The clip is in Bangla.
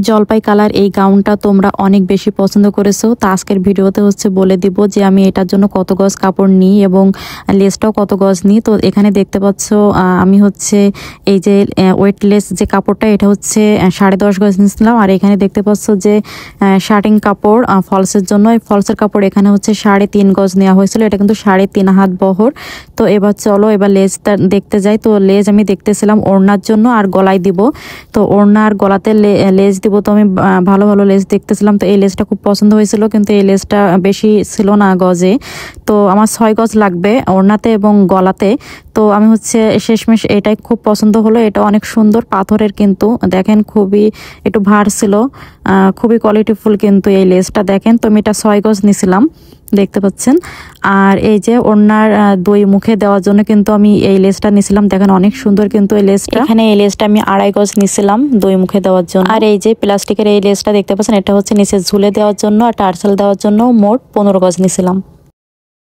জলপাই কালার এই গাউনটা তোমরা অনেক বেশি পছন্দ করেছো। তো আজকের ভিডিওতে বলে দিব যে আমি এটার জন্য কত গজ কাপড় নিই এবং লেসটাও কত গজ নিই। তো এখানে দেখতে পাচ্ছ আমি এই যে ওয়েটলেস যে কাপড়টা এটা 10.5 গজ নিয়েছিলাম। আর এখানে দেখতে পাচ্ছ যে শার্টিং কাপড় ফলসের জন্য, এই ফলসের কাপড় এখানে 3.5 গজ নেওয়া হয়েছিল। এটা কিন্তু 3.5 হাত বহর। তো এবার চলো এবার লেজটা দেখতে যাই। তো লেজ আমি দেখতেছিলাম ওড়নার জন্য আর গলায় দিব। তো ওড়না আর গলাতে লেজ দিব। তো আমি ভালো ভালো লেস দেখতেছিলাম। তো এই লেসটা খুব পছন্দ হয়েছিল, কিন্তু এই লেসটা বেশি ছিল না গজে। তো আমার 6 গজ লাগবে ওড়নাতে এবং গলাতে। তো আমি শেষমেশ এটাই খুব পছন্দ হলো। এটা অনেক সুন্দর পাথরের, কিন্তু দেখেন খুবই একটু ভার ছিল, খুবই কোয়ালিটিফুল কিন্তু এই লেসটা দেখেন। তো আমি এটা 6 গজ নিছিলাম, দেখতে পাচ্ছেন। আর এই যে ওড়নার 2 মুখে দেওয়ার জন্য কিন্তু আমি এই লেসটা নিছিলাম। দেখেন অনেক সুন্দর কিন্তু এই লেসটা। এখানে এই লেসটা আমি 2.5 গজ নিছিলাম 2 মুখে দেওয়ার জন্য। আর এই যে প্লাস্টিকের এই লেসটা দেখতে পাচ্ছেন, এটা নিচে ঝুলে দেওয়ার জন্য আর টার্সেল দেওয়ার জন্য মোট 15 গজ নিছিলাম।